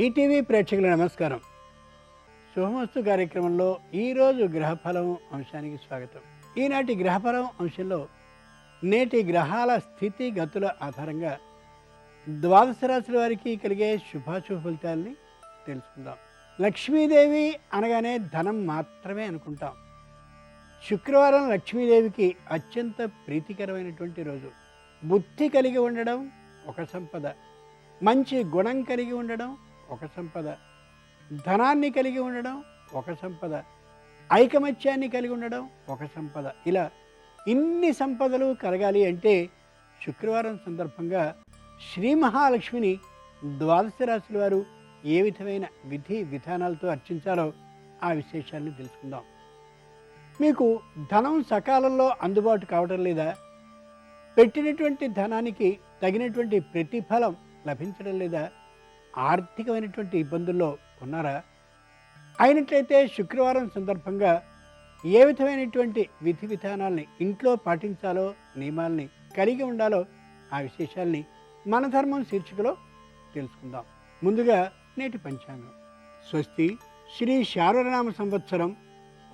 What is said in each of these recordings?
ETV ప్రేక్షకుల నమస్కారం. శుభమస్తు కార్యక్రమంలో ఈరోజు గ్రహఫలం అంశానికి స్వాగతం. ఈనాటి గ్రహఫలం అంశంలో నేటి గ్రహాల స్థితి గతుల ఆధారంగా ద్వాదశ రాశుల వారికి కలిగే శుభాశుభ ఫలితాలని తెలుసుకుందాం. లక్ష్మీదేవి అనగానే ధనం మాత్రమే అనుకుంటాం. శుక్రవారం లక్ష్మీదేవికి అత్యంత ప్రీతికరమైనటువంటి రోజు. బుద్ధి కలిగి ఉండడం ఒక సంపద, మంచి గుణం కలిగి ఉండడం ఒక సంపద, ధనాన్ని కలిగి ఉండడం ఒక సంపద, ఐకమత్యాన్ని కలిగి ఉండడం ఒక సంపద. ఇలా ఇన్ని సంపదలు కలగాలి అంటే శుక్రవారం సందర్భంగా శ్రీ మహాలక్ష్మిని ద్వాదశ రాశుల వారు ఏ విధమైన విధి విధానాలతో అర్చించాలో ఆ విశేషాలను తెలుసుకుందాం. మీకు ధనం సకాలంలో అందుబాటు కావడం లేదా? పెట్టినటువంటి ధనానికి తగినటువంటి ప్రతిఫలం లభించడం లేదా? ఆర్థికమైనటువంటి ఇబ్బందుల్లో ఉన్నారా? అయినట్లయితే శుక్రవారం సందర్భంగా ఏ విధమైనటువంటి విధి విధానాల్ని ఇంట్లో పాటించాలో, నియమాల్ని కలిగి ఉండాలో ఆ విశేషాల్ని మన ధర్మం శీర్షికలో తెలుసుకుందాం. ముందుగా నేటి పంచాంగం. స్వస్తి శ్రీ శార్వరనామ సంవత్సరం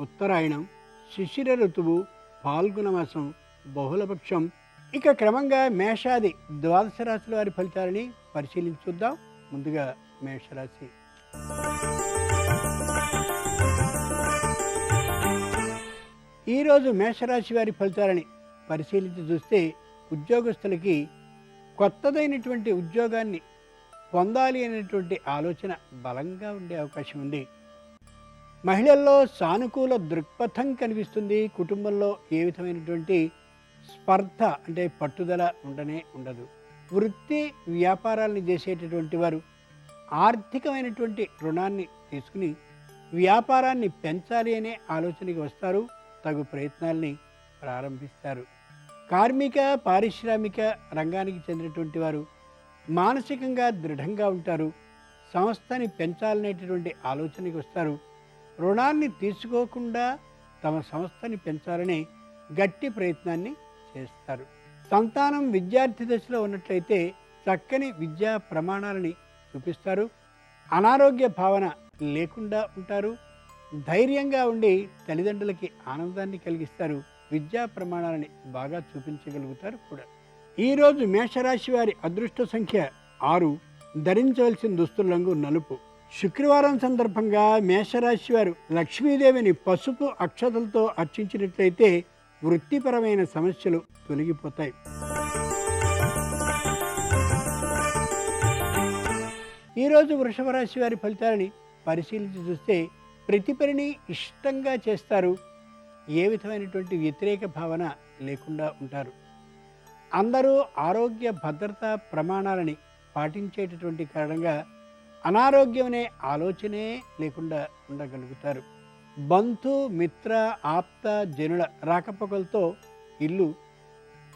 ఉత్తరాయణం శిశిర ఋతువు ఫాల్గుణ మాసం బహుళపక్షం. ఇక క్రమంగా మేషాది ద్వాదశ రాశుల వారి ఫలితాలని పరిశీలించుద్దాం. ముందుగా మేషరాశి. ఈరోజు మేషరాశి వారి ఫలితాలని పరిశీలించి చూస్తే ఉద్యోగస్తులకి కొత్తదైనటువంటి ఉద్యోగాన్ని పొందాలి అనేటువంటి ఆలోచన బలంగా ఉండే అవకాశం ఉంది. మహిళల్లో సానుకూల దృక్పథం కనిపిస్తుంది. కుటుంబంలో ఏ విధమైనటువంటి స్పర్ధ అంటే పట్టుదల ఉండదు. వృత్తి వ్యాపారాలను చేసేటటువంటి వారు ఆర్థికమైనటువంటి రుణాన్ని తీసుకుని వ్యాపారాన్ని పెంచాలి అనే ఆలోచనకి వస్తారు. తగు ప్రయత్నాల్ని ప్రారంభిస్తారు. కార్మిక పారిశ్రామిక రంగానికి చెందినటువంటి వారు మానసికంగా దృఢంగా ఉంటారు. సంస్థని పెంచాలనేటటువంటి ఆలోచనకి వస్తారు. రుణాన్ని తీసుకోకుండా తమ సంస్థని పెంచాలనే గట్టి ప్రయత్నాన్ని చేస్తారు. సంతానం విద్యార్థి దశలో ఉన్నట్లయితే చక్కని విద్యా ప్రమాణాలని చూపిస్తారు. అనారోగ్య భావన లేకుండా ఉంటారు. ధైర్యంగా ఉండి తల్లిదండ్రులకి ఆనందాన్ని కలిగిస్తారు. విద్యా ప్రమాణాలని బాగా చూపించగలుగుతారు కూడా. ఈరోజు మేషరాశి వారి అదృష్ట సంఖ్య 6. ధరించవలసిన దుస్తుల రంగు నలుపు. శుక్రవారం సందర్భంగా మేషరాశి వారు లక్ష్మీదేవిని పసుపు అక్షతలతో అర్చించినట్లయితే వృత్తిపరమైన సమస్యలు తొలగిపోతాయి. ఈరోజు వృషభ రాశి వారి ఫలితాలని పరిశీలించి చూస్తే ప్రతి పనిని ఇష్టంగా చేస్తారు. ఏ విధమైనటువంటి వ్యతిరేక భావన లేకుండా ఉంటారు. అందరూ ఆరోగ్య భద్రతా ప్రమాణాలని పాటించేటటువంటి కారణంగా అనారోగ్యం అనే ఆలోచనే లేకుండా ఉండగలుగుతారు. బంధు మిత్ర ఆప్త జనుల రాకపోకలతో ఇల్లు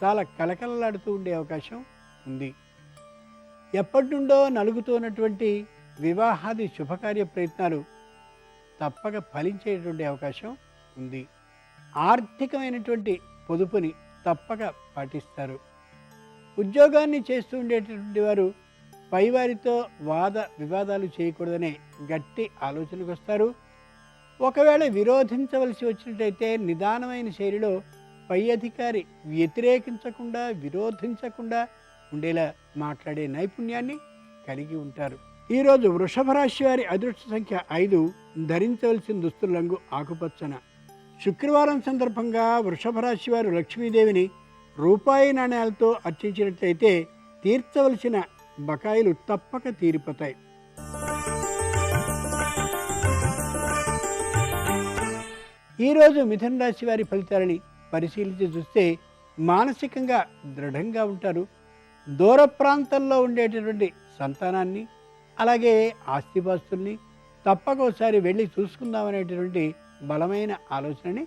చాలా కలకలలాడుతూ ఉండే అవకాశం ఉంది. ఎప్పటి నుండో నలుగుతున్నటువంటి వివాహాది శుభకార్య ప్రయత్నాలు తప్పక ఫలించేటువంటి అవకాశం ఉంది. ఆర్థికమైనటువంటి పొదుపుని తప్పక పాటిస్తారు. ఉద్యోగాన్ని చేస్తూ ఉండేటటువంటి వారు పైవారితో వాద వివాదాలు చేయకూడదనే గట్టి ఆలోచనకు వస్తారు. ఒకవేళ విరోధించవలసి వచ్చినట్టయితే నిదానమైన శైలిలో పై అధికారి వ్యతిరేకించకుండా విరోధించకుండా ఉండేలా మాట్లాడే నైపుణ్యాన్ని కలిగి ఉంటారు. ఈరోజు వృషభ రాశి వారి అదృష్ట సంఖ్య 5. ధరించవలసిన దుస్తుల రంగు ఆకుపచ్చన. శుక్రవారం సందర్భంగా వృషభ రాశి వారు లక్ష్మీదేవిని రూపాయి నాణ్యాలతో అర్చించినట్లయితే తీర్చవలసిన బకాయిలు తప్పక తీరిపోతాయి. ఈరోజు మిథున రాశి వారి ఫలితాలని పరిశీలించి చూస్తే మానసికంగా దృఢంగా ఉంటారు. దూర ప్రాంతంలో ఉండేటటువంటి సంతానాన్ని అలాగే ఆస్తిపాస్తుల్ని తప్పక ఒకసారి వెళ్ళి చూసుకుందామనేటటువంటి బలమైన ఆలోచనని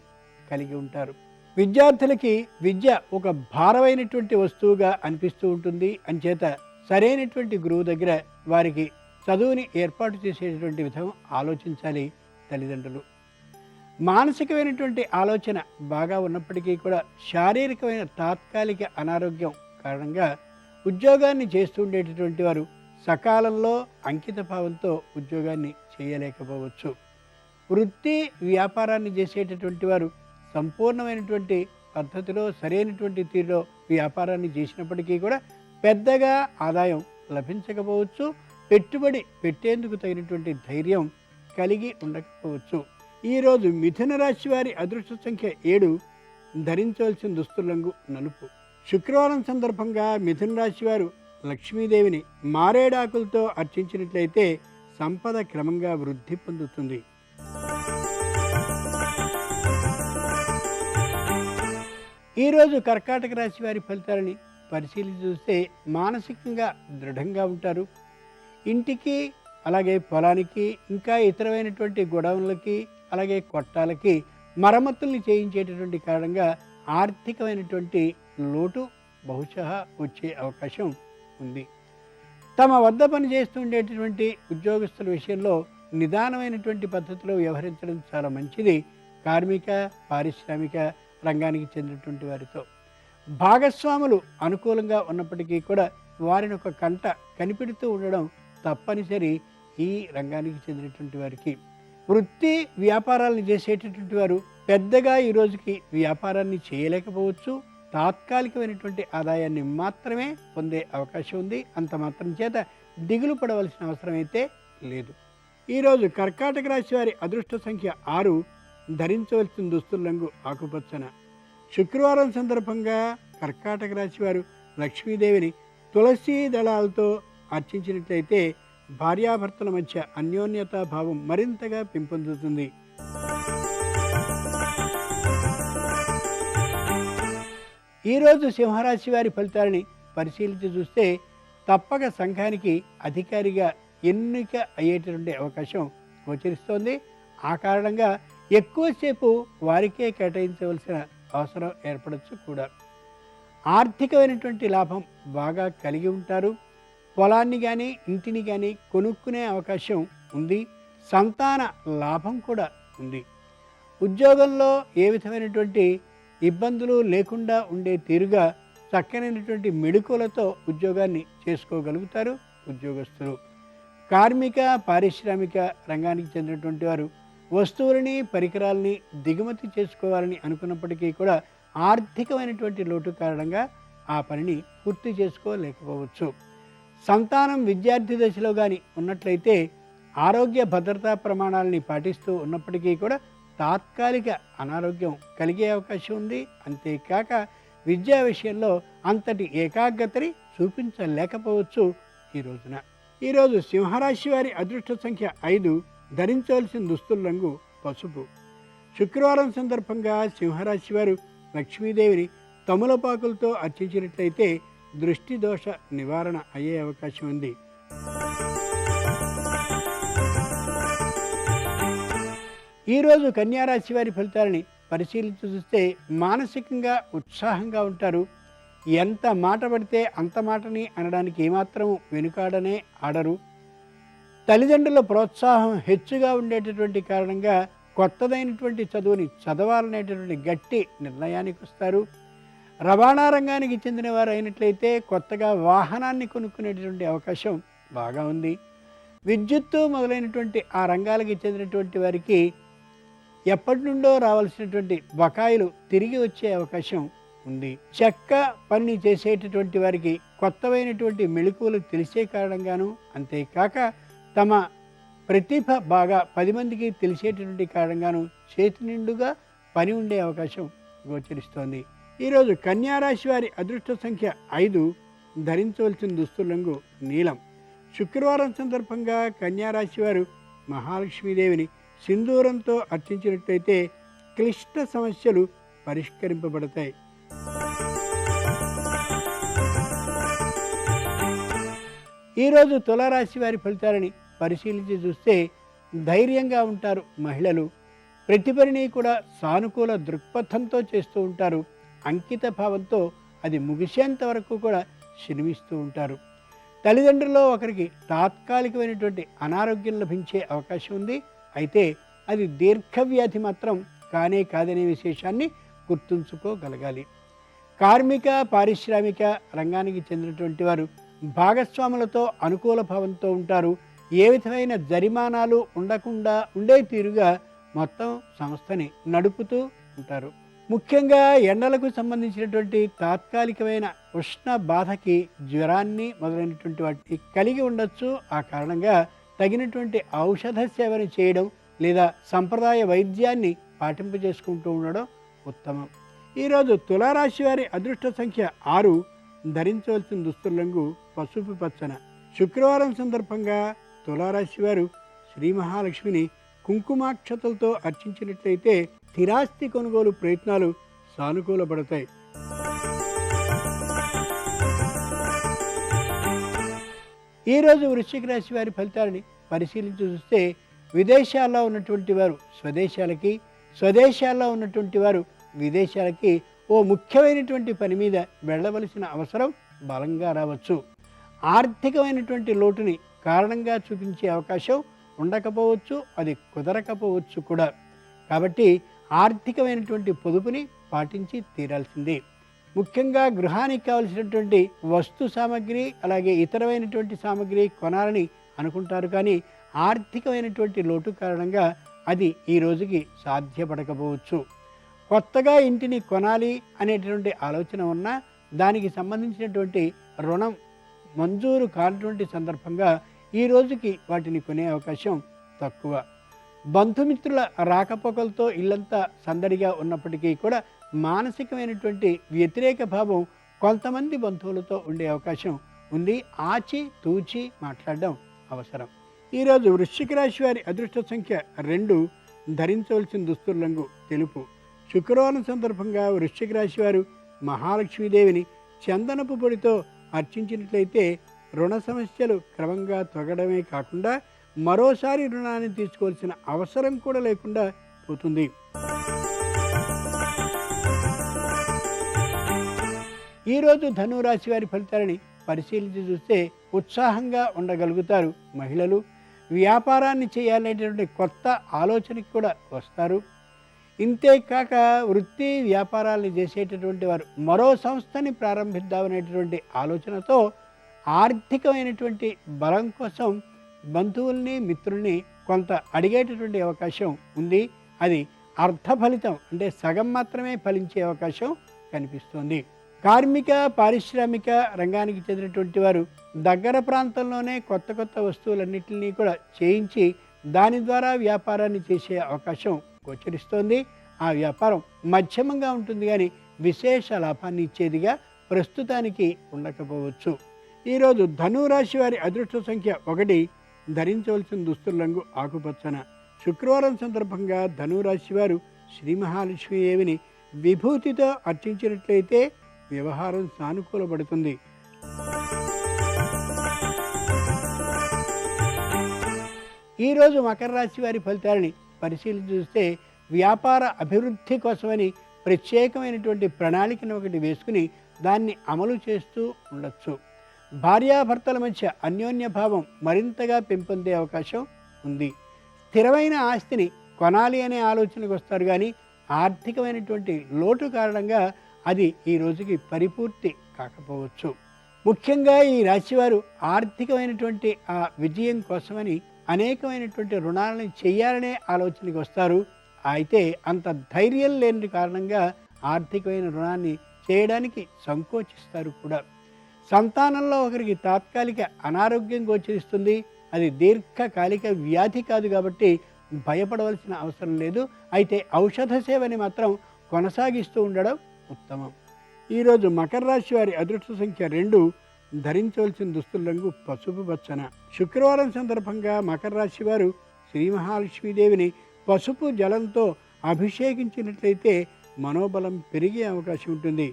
కలిగి ఉంటారు. విద్యార్థులకి విద్య ఒక భారమైనటువంటి వస్తువుగా అనిపిస్తూ ఉంటుంది. అంచేత సరైనటువంటి గురువు దగ్గర వారికి చదువుని ఏర్పాటు చేసేటటువంటి విధం ఆలోచించాలి తల్లిదండ్రులు. మానసికమైనటువంటి ఆలోచన బాగా ఉన్నప్పటికీ కూడా శారీరకమైన తాత్కాలిక అనారోగ్యం కారణంగా ఉద్యోగాన్ని చేస్తూ ఉండేటటువంటి వారు సకాలంలో అంకిత భావంతో ఉద్యోగాన్ని చేయలేకపోవచ్చు. వృత్తి వ్యాపారాన్ని చేసేటటువంటి వారు సంపూర్ణమైనటువంటి పద్ధతిలో సరైనటువంటి తీరులో వ్యాపారాన్ని చేసినప్పటికీ కూడా పెద్దగా ఆదాయం లభించకపోవచ్చు. పెట్టుబడి పెట్టేందుకు తగినటువంటి ధైర్యం కలిగి ఉండకపోవచ్చు. ఈరోజు మిథున రాశి వారి అదృష్ట సంఖ్య 7. ధరించవలసిన దుస్తులంగు నలుపు. శుక్రవారం సందర్భంగా మిథున రాశి వారు లక్ష్మీదేవిని మారేడాకులతో అర్చించినట్లయితే సంపద క్రమంగా వృద్ధి పొందుతుంది. ఈరోజు కర్కాటక రాశి వారి ఫలితాలని పరిశీలించి చూస్తే మానసికంగా దృఢంగా ఉంటారు. ఇంటికి అలాగే పొలానికి ఇంకా ఇతరమైనటువంటి గొడవలకి అలాగే కొట్టాలకి మరమ్మతుల్ని చేయించేటటువంటి కారణంగా ఆర్థికమైనటువంటి లోటు బహుశా వచ్చే అవకాశం ఉంది. తమ వద్ద పనిచేస్తుండేటటువంటి ఉద్యోగస్తుల విషయంలో నిదానమైనటువంటి పద్ధతిలో వ్యవహరించడం చాలా మంచిది. కార్మిక పారిశ్రామిక రంగానికి చెందినటువంటి వారితో భాగస్వాములు అనుకూలంగా ఉన్నప్పటికీ కూడా వారిని ఒక కంట కనిపెడుతూ ఉండడం తప్పనిసరి ఈ రంగానికి చెందినటువంటి వారికి. వృత్తి వ్యాపారాలను చేసేటటువంటి వారు పెద్దగా ఈ రోజుకి వ్యాపారాన్ని చేయలేకపోవచ్చు. తాత్కాలికమైనటువంటి ఆదాయాన్ని మాత్రమే పొందే అవకాశం ఉంది. అంత మాత్రం చేత దిగులు పడవలసిన అవసరం అయితే లేదు. ఈరోజు కర్కాటక రాశి వారి అదృష్ట సంఖ్య 6. ధరించవలసిన దుస్తుల రంగు ఆకుపచ్చన. శుక్రవారం సందర్భంగా కర్కాటక రాశి వారు లక్ష్మీదేవిని తులసీ దళాలతో అర్చించినట్లయితే భార్యాభర్తల మధ్య అన్యోన్యతా భావం మరింతగా పెంపొందుతుంది. ఈరోజు సింహరాశి వారి ఫలితాలని పరిశీలించి చూస్తే తప్పక సంఘానికి అధికారిగా ఎన్నిక అయ్యేటటువంటి అవకాశం గోచరిస్తోంది. ఆ కారణంగా ఎక్కువసేపు వారికే కేటాయించవలసిన అవసరం ఏర్పడవచ్చు కూడా. ఆర్థికమైనటువంటి లాభం బాగా కలిగి ఉంటారు. పొలాన్ని కానీ ఇంటిని కానీ కొనుక్కునే అవకాశం ఉంది. సంతాన లాభం కూడా ఉంది. ఉద్యోగంలో ఏ విధమైనటువంటి ఇబ్బందులు లేకుండా ఉండే తీరుగా చక్కనైనటువంటి మెళకువలతో ఉద్యోగాన్ని చేసుకోగలుగుతారు ఉద్యోగస్తులు. కార్మిక పారిశ్రామిక రంగానికి చెందినటువంటి వారు వస్తువులని పరికరాలని దిగుమతి చేసుకోవాలని అనుకున్నప్పటికీ కూడా ఆర్థికమైనటువంటి లోటు కారణంగా ఆ పనిని పూర్తి చేసుకోలేకపోవచ్చు. సంతానం విద్యార్థి దశలో కానీ ఉన్నట్లయితే ఆరోగ్య భద్రతా ప్రమాణాలని పాటిస్తూ ఉన్నప్పటికీ కూడా తాత్కాలిక అనారోగ్యం కలిగే అవకాశం ఉంది. అంతేకాక విద్యా విషయంలో అంతటి ఏకాగ్రతని చూపించలేకపోవచ్చు ఈ రోజున. ఈరోజు సింహరాశి వారి అదృష్ట సంఖ్య 5. ధరించవలసిన దుస్తుల రంగు పసుపు. శుక్రవారం సందర్భంగా సింహరాశి వారు లక్ష్మీదేవిని తమలపాకులతో అర్చించినట్లయితే దృష్టి దోష నివారణ అయ్యే అవకాశం ఉంది. ఈరోజు కన్యారాశి వారి ఫలితాలని పరిశీలించి చూస్తే మానసికంగా ఉత్సాహంగా ఉంటారు. ఎంత మాట పడితే అంత మాటని అనడానికి ఏమాత్రం వెనుకాడనే ఆడరు. తల్లిదండ్రుల ప్రోత్సాహం హెచ్చుగా ఉండేటటువంటి కారణంగా కొత్తదైనటువంటి చదువుని చదవాలనేటటువంటి గట్టి నిర్ణయానికి వస్తారు. రవాణా రంగానికి చెందిన వారు అయినట్లయితే కొత్తగా వాహనాన్ని కొనుక్కునేటటువంటి అవకాశం బాగా ఉంది. విద్యుత్తు మొదలైనటువంటి ఆ రంగాలకి చెందినటువంటి వారికి ఎప్పటి నుండో రావాల్సినటువంటి బకాయిలు తిరిగి వచ్చే అవకాశం ఉంది. చెక్క పని చేసేటటువంటి వారికి కొత్తమైనటువంటి మెళకువలు తెలిసే కారణంగాను, అంతేకాక తమ ప్రతిభ బాగా 10 మందికి తెలిసేటటువంటి కారణంగాను చేతి నిండుగా పని ఉండే అవకాశం గోచరిస్తోంది. ఈరోజు కన్యారాశి వారి అదృష్ట సంఖ్య 5. ధరించవలసిన దుస్తుల రంగు నీలం. శుక్రవారం సందర్భంగా కన్యారాశి వారు మహాలక్ష్మీదేవిని సింధూరంతో అర్చించినట్లయితే క్లిష్ట సమస్యలు పరిష్కరింపబడతాయి. ఈరోజు తులారాశి వారి ఫలితాలని పరిశీలించి చూస్తే ధైర్యంగా ఉంటారు మహిళలు. ప్రతి పనిని కూడా సానుకూల దృక్పథంతో చేస్తూ ఉంటారు. అంకిత భావంతో అది ముగిసేంత వరకు కూడా శ్రమిస్తూ ఉంటారు. తల్లిదండ్రుల్లో ఒకరికి తాత్కాలికమైనటువంటి అనారోగ్యం లభించే అవకాశం ఉంది. అయితే అది దీర్ఘవ్యాధి మాత్రం కానే కాదనే విశేషాన్ని గుర్తుంచుకోగలగాలి. కార్మిక పారిశ్రామిక రంగానికి చెందినటువంటి వారు భాగస్వాములతో అనుకూల భావంతో ఉంటారు. ఏ విధమైన జరిమానాలు ఉండకుండా ఉండే తీరుగా మొత్తం సంస్థని నడుపుతూ ఉంటారు. ముఖ్యంగా ఎండలకు సంబంధించినటువంటి తాత్కాలికమైన ఉష్ణ బాధకి జ్వరాన్ని మొదలైనటువంటి వాటిని కలిగి ఉండొచ్చు. ఆ కారణంగా తగినటువంటి ఔషధ సేవను చేయడం లేదా సంప్రదాయ వైద్యాన్ని పాటింపజేసుకుంటూ ఉండడం ఉత్తమం. ఈరోజు తులారాశి వారి అదృష్ట సంఖ్య 6. ధరించవలసిన దుస్తుల రంగు పసుపు పచ్చన. శుక్రవారం సందర్భంగా తులారాశి వారు శ్రీ మహాలక్ష్మిని కుంకుమాక్షతలతో అర్చించినట్లయితే స్థిరాస్తి కొనుగోలు ప్రయత్నాలు సానుకూలపడతాయి. ఈరోజు వృశ్చిక రాశి వారి ఫలితాలని పరిశీలించి చూస్తే విదేశాల్లో ఉన్నటువంటి వారు స్వదేశాలకి, స్వదేశాల్లో ఉన్నటువంటి వారు విదేశాలకి ఓ ముఖ్యమైనటువంటి పని మీద వెళ్ళవలసిన అవసరం బలంగా రావచ్చు. ఆర్థికమైనటువంటి లోటుని కారణంగా చూపించే అవకాశం ఉండకపోవచ్చు, అది కుదరకపోవచ్చు కూడా. కాబట్టి ఆర్థికమైనటువంటి పొదుపుని పాటించి తీరాల్సిందే. ముఖ్యంగా గృహానికి కావలసినటువంటి వస్తు సామాగ్రి అలాగే ఇతరమైనటువంటి సామాగ్రి కొనాలని అనుకుంటారు, కానీ ఆర్థికమైనటువంటి లోటు కారణంగా అది ఈ రోజుకి సాధ్యపడకపోవచ్చు. కొత్తగా ఇంటిని కొనాలి అనేటువంటి ఆలోచన ఉన్నా దానికి సంబంధించినటువంటి రుణం మంజూరు కానటువంటి సందర్భంగా ఈ రోజుకి వాటిని కొనే అవకాశం తక్కువ. బంధుమిత్రుల రాకపోకలతో ఇల్లంతా సందడిగా ఉన్నప్పటికీ కూడా మానసికమైనటువంటి వ్యతిరేక భావం కొంతమంది బంధువులతో ఉండే అవకాశం ఉంది. ఆచి తూచి మాట్లాడడం అవసరం. ఈరోజు వృశ్చిక రాశి వారి అదృష్ట సంఖ్య 2. ధరించవలసిన దుస్తుల రంగు తెలుపు. శుక్రవారం సందర్భంగా వృశ్చిక రాశి వారు మహాలక్ష్మీదేవిని చందనపు పొడితో అర్చించినట్లయితే రుణ సమస్యలు క్రమంగా తొలగడమే కాకుండా మరోసారి రుణాన్ని తీసుకోవాల్సిన అవసరం కూడా లేకుండా పోతుంది. ఈరోజు ధనురాశి వారి ఫలితాలని పరిశీలించి చూస్తే ఉత్సాహంగా ఉండగలుగుతారు. మహిళలు వ్యాపారాన్ని చేయాలనేటువంటి కొత్త ఆలోచనకి కూడా వస్తారు. ఇంతేకాక వృత్తి వ్యాపారాలను చేసేటటువంటి వారు మరో సంస్థని ప్రారంభిద్దామనేటటువంటి ఆలోచనతో ఆర్థికమైనటువంటి బలం కోసం బంధువుల్ని మిత్రుల్ని కొంత అడిగేటటువంటి అవకాశం ఉంది. అది అర్ధ ఫలితం, అంటే సగం మాత్రమే ఫలించే అవకాశం కనిపిస్తుంది. కార్మిక పారిశ్రామిక రంగానికి చెందినటువంటి వారు దగ్గర ప్రాంతంలోనే కొత్త కొత్త వస్తువులన్నింటినీ కూడా చేయించి దాని ద్వారా వ్యాపారాన్ని చేసే అవకాశం గోచరిస్తోంది. ఆ వ్యాపారం మధ్యమంగా ఉంటుంది, కానీ విశేష లాభాన్ని ఇచ్చేదిగా ప్రస్తుతానికి ఉండకపోవచ్చు. ఈరోజు ధనురాశి వారి అదృష్ట సంఖ్య 1. ధరించవలసిన దుస్తుల రంగు ఆకుపచ్చన. శుక్రవారం సందర్భంగా ధనురాశి వారు శ్రీ మహాలక్ష్మీదేవిని విభూతితో అర్చించినట్లయితే వ్యవహారం సానుకూలపడుతుంది. ఈరోజు మకర రాశి వారి ఫలితాలని పరిశీలించి చూస్తే వ్యాపార అభివృద్ధి కోసమని ప్రత్యేకమైనటువంటి ప్రణాళికను ఒకటి వేసుకుని దాన్ని అమలు చేస్తూ ఉండొచ్చు. భార్యాభర్తల మధ్య అన్యోన్య భావం మరింతగా పెంపొందే అవకాశం ఉంది. స్థిరమైన ఆస్తిని కొనాలి అనే ఆలోచనకు వస్తారు, కానీ ఆర్థికమైనటువంటి లోటు కారణంగా అది ఈ రోజుకి పరిపూర్తి కాకపోవచ్చు. ముఖ్యంగా ఈ రాశివారు ఆర్థికమైనటువంటి ఆ విజయం కోసమని అనేకమైనటువంటి రుణాలను చేయాలనే ఆలోచనకు వస్తారు. అయితే అంత ధైర్యం లేని కారణంగా ఆర్థికమైన రుణాన్ని చేయడానికి సంకోచిస్తారు కూడా. సంతానంలో ఒకరికి తాత్కాలిక అనారోగ్యం గోచరిస్తుంది. అది దీర్ఘకాలిక వ్యాధి కాదు కాబట్టి భయపడవలసిన అవసరం లేదు. అయితే ఔషధ సేవని మాత్రం కొనసాగిస్తూ ఉండడం ఉత్తమం. ఈరోజు మకర రాశి వారి అదృష్ట సంఖ్య 2. ధరించవలసిన దుస్తుల రంగు పసుపు పచ్చన. శుక్రవారం సందర్భంగా మకర రాశి వారు శ్రీ మహాలక్ష్మీదేవిని పసుపు జలంతో అభిషేకించినట్లయితే మనోబలం పెరిగే అవకాశం ఉంటుంది.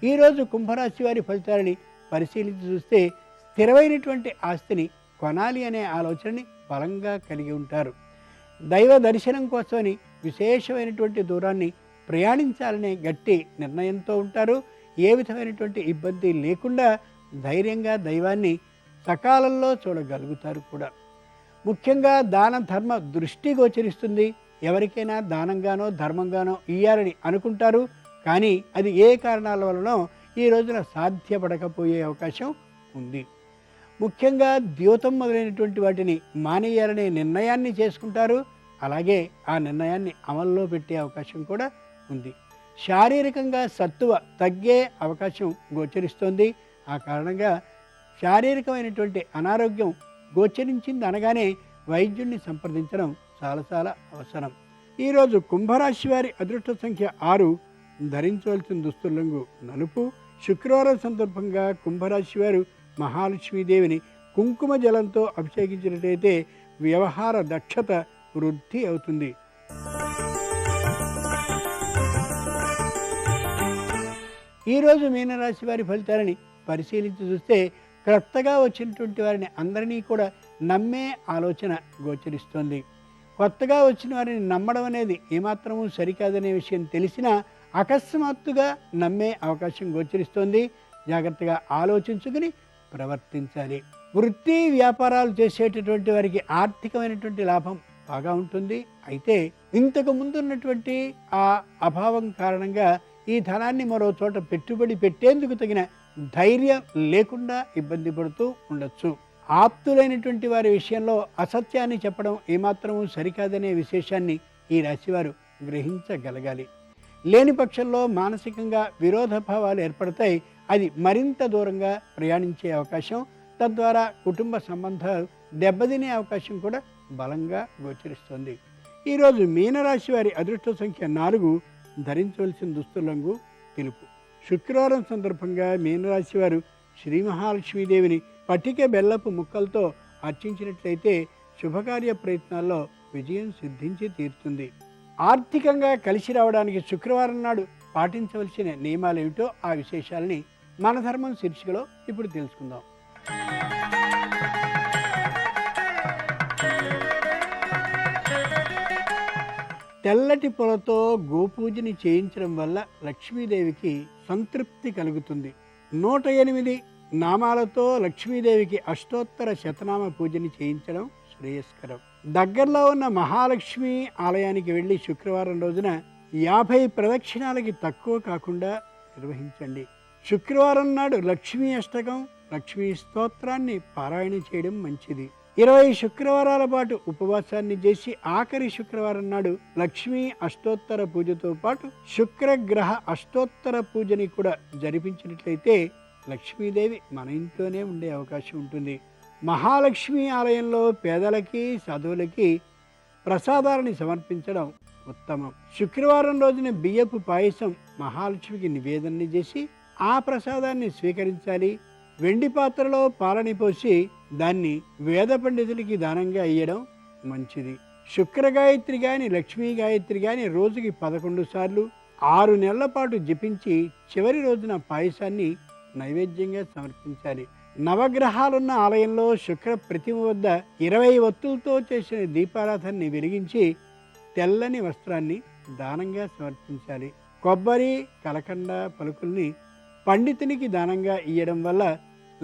ఈరోజు కుంభరాశి వారి ఫలితాలని పరిశీలించి చూస్తే స్థిరమైనటువంటి ఆస్తిని కొనాలి అనే ఆలోచనని బలంగా కలిగి ఉంటారు. దైవ దర్శనం కోసమని విశేషమైనటువంటి దూరాన్ని ప్రయాణించాలనే గట్టి నిర్ణయంతో ఉంటారు. ఏ విధమైనటువంటి ఇబ్బంది లేకుండా ధైర్యంగా దైవాన్ని సకాలంలో చూడగలుగుతారు కూడా. ముఖ్యంగా దాన ధర్మ దృష్టి గోచరిస్తుంది. ఎవరికైనా దానంగానో ధర్మంగానో ఇయ్యాలని అనుకుంటారు, కానీ అది ఏ కారణాల వలనో ఈ రోజున సాధ్యపడకపోయే అవకాశం ఉంది. ముఖ్యంగా ద్యూతం మొదలైనటువంటి వాటిని మానేయాలనే నిర్ణయాన్ని చేసుకుంటారు. అలాగే ఆ నిర్ణయాన్ని అమల్లో పెట్టే అవకాశం కూడా ఉంది. శారీరకంగా సత్తువ తగ్గే అవకాశం గోచరిస్తోంది. ఆ కారణంగా శారీరకమైనటువంటి అనారోగ్యం గోచరించింది అనగానే వైద్యుడిని సంప్రదించడం చాలా చాలా అవసరం. ఈరోజు కుంభరాశి వారి అదృష్ట సంఖ్య 6, ధరించవలసిన దుస్తులంగు నలుపు. శుక్రవారం సందర్భంగా కుంభరాశి వారు మహాలక్ష్మీదేవిని కుంకుమ జలంతో అభిషేకించినట్లయితే వ్యవహార దక్షత వృద్ధి అవుతుంది. ఈరోజు మీనరాశి వారి ఫలితాలని పరిశీలించి చూస్తే క్రొత్తగా వచ్చినటువంటి వారిని అందరినీ కూడా నమ్మే ఆలోచన గోచరిస్తోంది. కొత్తగా వచ్చిన వారిని నమ్మడం అనేది ఏమాత్రమూ సరికాదనే విషయం తెలిసినా అకస్మాత్తుగా నమ్మే అవకాశం గోచరిస్తోంది. జాగ్రత్తగా ఆలోచించుకుని ప్రవర్తించాలి. వృత్తి వ్యాపారాలు చేసేటటువంటి వారికి ఆర్థికమైనటువంటి లాభం బాగా ఉంటుంది. అయితే ఇంతకు ముందు ఉన్నటువంటి ఆ అభావం కారణంగా ఈ ధనాన్ని మరో చోట పెట్టుబడి పెట్టేందుకు తగిన ధైర్యం లేకుండా ఇబ్బంది పడుతూ ఉండొచ్చు. ఆప్తులైనటువంటి వారి విషయంలో అసత్యాన్ని చెప్పడం ఏమాత్రమూ సరికాదనే విశేషాన్ని ఈ రాశివారు గ్రహించగలగాలి. లేని పక్షంలో మానసికంగా విరోధభావాలు ఏర్పడతాయి. అది మరింత దూరంగా ప్రయాణించే అవకాశం, తద్వారా కుటుంబ సంబంధాలు దెబ్బతినే అవకాశం కూడా బలంగా గోచరిస్తుంది. ఈరోజు మీనరాశి వారి అదృష్ట సంఖ్య 4, ధరించవలసిన దుస్తులంగు తెలుపు. శుక్రవారం సందర్భంగా మీనరాశి వారు శ్రీ మహాలక్ష్మీదేవిని పటిక బెల్లపు ముక్కలతో అర్చించినట్లయితే శుభకార్య ప్రయత్నాల్లో విజయం సిద్ధించి తీరుతుంది. ఆర్థికంగా కలిసి రావడానికి శుక్రవారం నాడు పాటించవలసిన నియమాలు ఏమిటో ఆ విశేషాలని మన ధర్మం శీర్షికలో ఇప్పుడు తెలుసుకుందాం. తెల్లటి పొలతో గోపూజని చేయించడం వల్ల లక్ష్మీదేవికి సంతృప్తి కలుగుతుంది. 108 నామాలతో లక్ష్మీదేవికి అష్టోత్తర శతనామ పూజని చేయించడం శ్రేయస్కరం. దగ్గరలో ఉన్న మహాలక్ష్మి ఆలయానికి వెళ్ళి శుక్రవారం రోజున 50 ప్రదక్షిణాలకి తక్కువ కాకుండా నిర్వహించండి. శుక్రవారం నాడు లక్ష్మీ అష్టకం, లక్ష్మీ స్తోత్రాన్ని పారాయణ చేయడం మంచిది. 20 శుక్రవారాల పాటు ఉపవాసాన్ని చేసి ఆఖరి శుక్రవారం నాడు లక్ష్మీ అష్టోత్తర పూజతో పాటు శుక్రగ్రహ అష్టోత్తర పూజని కూడా జరిపించినట్లయితే లక్ష్మీదేవి మన ఇంట్లోనే ఉండే అవకాశం ఉంటుంది. మహాలక్ష్మి ఆలయంలో పేదలకి సాధువులకి ప్రసాదాలని సమర్పించడం ఉత్తమం. శుక్రవారం రోజున బియ్యపు పాయసం మహాలక్ష్మికి నివేదన చేసి ఆ ప్రసాదాన్ని స్వీకరించాలి. వెండి పాత్రలో పాలని పోసి దాన్ని వేద పండితులకి దానంగా ఇయ్యడం మంచిది. శుక్ర గాయత్రి కానీ లక్ష్మీ గాయత్రి కానీ రోజుకి 11 సార్లు 6 నెలల పాటు జపించి చివరి రోజున పాయసాన్ని నైవేద్యంగా సమర్పించాలి. నవగ్రహాలున్న ఆలయంలో శుక్ర ప్రతిమ వద్ద 20 ఒత్తులతో చేసిన దీపారాధనని వెలిగించి తెల్లని వస్త్రాన్ని దానంగా సమర్పించాలి. కొబ్బరి, కలకండ పలుకుల్ని పండితునికి దానంగా ఇయ్యడం వల్ల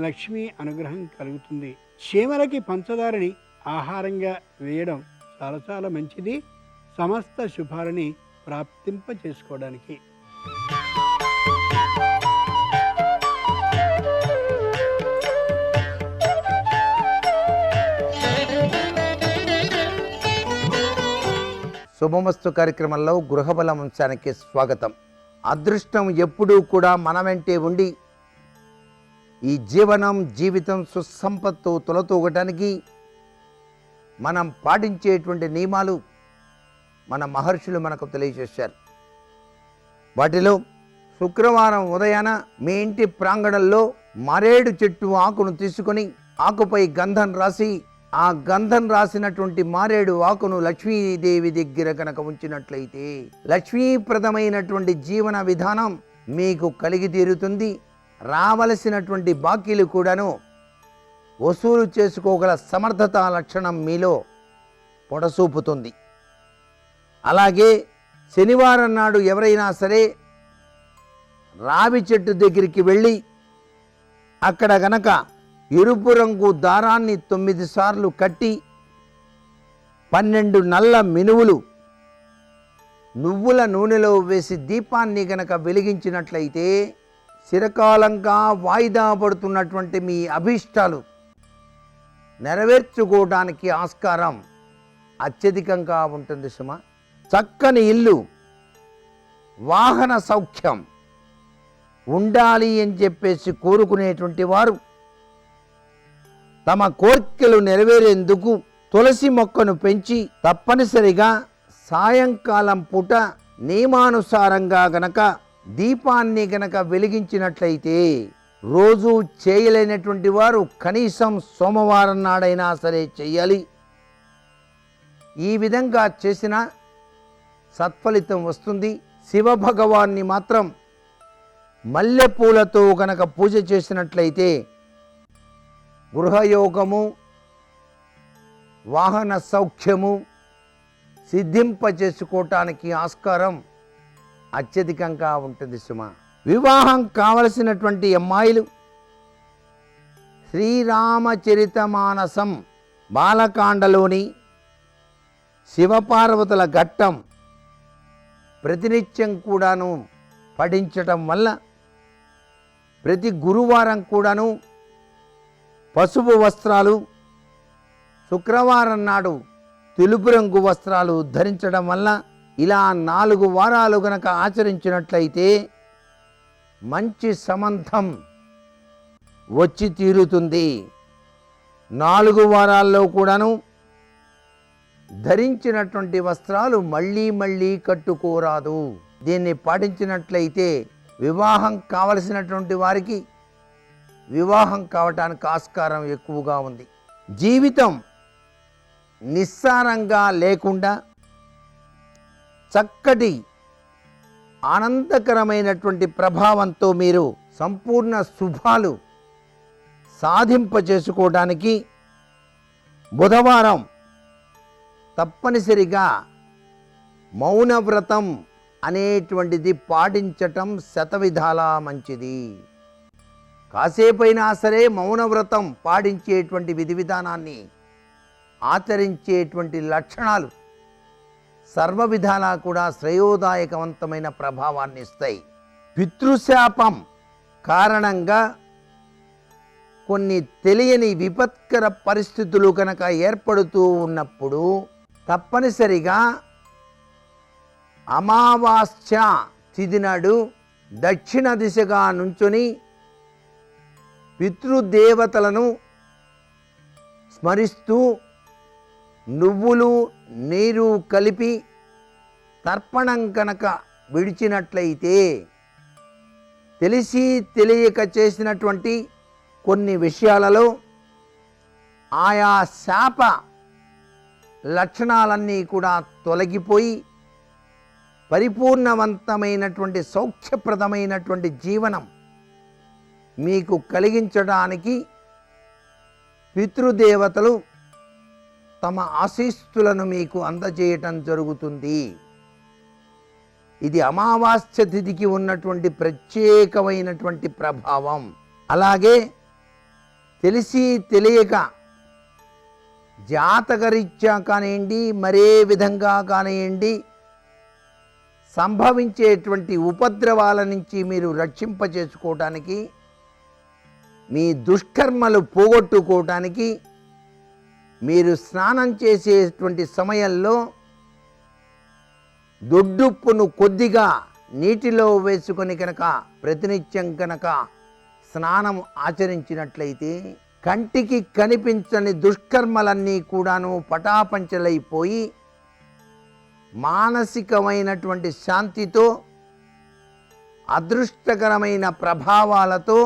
లక్ష్మీ అనుగ్రహం కలుగుతుంది. చీమలకి పంచదారని ఆహారంగా వేయడం చాలా చాలా మంచిది, సమస్త శుభాలని ప్రాప్తింప చేసుకోవడానికి. శుభమస్తు కార్యక్రమంలో గృహబలం అంశానికి స్వాగతం. అదృష్టం ఎప్పుడూ కూడా మన వెంటే ఉండి ఈ జీవితం సుసంపత్తు తొలతూగటానికి మనం పాటించేటువంటి నియమాలు మన మహర్షులు మనకు తెలియజేశారు. వాటిలో శుక్రవారం ఉదయాన మీ ఇంటి ప్రాంగణంలో మారేడు చెట్టు ఆకును తీసుకొని ఆకుపై గంధం రాసి ఆ గంధం రాసినటువంటి మారేడు ఆకును లక్ష్మీదేవి దగ్గర కనుక ఉంచినట్లయితే లక్ష్మీప్రదమైనటువంటి జీవన విధానం మీకు కలిగి తీరుతుంది. రావలసినటువంటి బాకీలు కూడాను వసూలు చేసుకోగల సమర్థత లక్షణం మీలో పొడసూపుతుంది. అలాగే శనివారం నాడు ఎవరైనా సరే రావి చెట్టు దగ్గరికి వెళ్ళి అక్కడ గనక ఎరుపు రంగు దారాన్ని 9 సార్లు కట్టి 12 నల్ల మినువులు నువ్వుల నూనెలో వేసి దీపాన్ని గనక వెలిగించినట్లయితే చిరకాలంగా వాయిదా పడుతున్నటువంటి మీ అభీష్టాలు నెరవేర్చుకోవడానికి ఆస్కారం అత్యధికంగా ఉంటుంది సుమ. చక్కని ఇల్లు, వాహన సౌఖ్యం ఉండాలి అని చెప్పేసి కోరుకునేటువంటి వారు తమ కోరికలు నెరవేరేందుకు తులసి మొక్కను పెంచి తప్పనిసరిగా సాయంకాలం పూట నియమానుసారంగా గనక దీపాన్ని గనక వెలిగించినట్లయితే, రోజు చేయలేనటువంటి వారు కనీసం సోమవారం నాడైనా సరే చెయ్యాలి. ఈ విధంగా చేసిన సత్ఫలితం వస్తుంది. శివభగవాన్ని మాత్రం మల్లెపూలతో గనక పూజ చేసినట్లయితే గృహయోగము, వాహన సౌఖ్యము సిద్ధింపచేసుకోవటానికి ఆస్కారం అత్యధికంగా ఉంటుంది సుమ. వివాహం కావలసినటువంటి అమ్మాయిలు శ్రీరామచరితమానసం బాలకాండలోని శివపార్వతుల ఘట్టం ప్రతినిత్యం కూడాను పఠించటం వల్ల ప్రతి గురువారం కూడాను పసుపు వస్త్రాలు, శుక్రవారం నాడు తెలుపు రంగు వస్త్రాలు ధరించడం వల్ల ఇలా 4 వారాలు గనక ఆచరించినట్లయితే మంచి సంబంధం వచ్చి తీరుతుంది. 4 వారాల్లో కూడాను ధరించినటువంటి వస్త్రాలు మళ్ళీ మళ్ళీ కట్టుకోరాదు. దీన్ని పాటించినట్లయితే వివాహం కావలసినటువంటి వారికి వివాహం కావటానికి ఆస్కారం ఎక్కువగా ఉంది. జీవితం నిస్సారంగా లేకుండా చక్కటి ఆనందకరమైనటువంటి ప్రభావంతో మీరు సంపూర్ణ శుభాలు సాధింపచేసుకోవడానికి బుధవారం తప్పనిసరిగా మౌనవ్రతం అనేటువంటిది పాటించటం శతవిధాలా మంచిది. కాసేపైనా సరే మౌనవ్రతం పాటించేటువంటి విధి విధానాన్ని ఆచరించేటువంటి లక్షణాలు సర్వ విధాలా కూడా శ్రేయోదాయకవంతమైన ప్రభావాన్ని ఇస్తాయి. పితృశాపం కారణంగా కొన్ని తెలియని విపత్కర పరిస్థితులు కనుక ఏర్పడుతూ ఉన్నప్పుడు తప్పనిసరిగా అమావాస్య తిథి నాడు దక్షిణ దిశగా నుంచొని పితృదేవతలను స్మరిస్తూ నువ్వులు నీరు కలిపి తర్పణం కనుక విడిచినట్లయితే తెలిసి తెలియక చేసినటువంటి కొన్ని విషయాలలో ఆయా శాప లక్షణాలన్నీ కూడా తొలగిపోయి పరిపూర్ణవంతమైనటువంటి సౌఖ్యప్రదమైనటువంటి జీవనం మీకు కలిగించడానికి పితృదేవతలు తమ ఆశీస్సులను మీకు అందజేయటం జరుగుతుంది. ఇది అమావాస్య తిథికి ఉన్నటువంటి ప్రత్యేకమైనటువంటి ప్రభావం. అలాగే తెలిసి తెలియక జాతకరీత్యా కానివ్వండి, మరే విధంగా కానివ్వండి, సంభవించేటువంటి ఉపద్రవాల నుంచి మీరు రక్షింపచేసుకోవటానికి, మీ దుష్కర్మలు పోగొట్టుకోవటానికి మీరు స్నానం చేసేటువంటి సమయంలో దొడ్డుప్పును కొద్దిగా నీటిలో వేసుకొని కనుక ప్రతినిత్యం కనుక స్నానం ఆచరించినట్లయితే కంటికి కనిపించని దుష్కర్మలన్నీ కూడాను పటాపంచలైపోయి మానసికమైనటువంటి శాంతితో అదృష్టకరమైన ప్రభావాలతో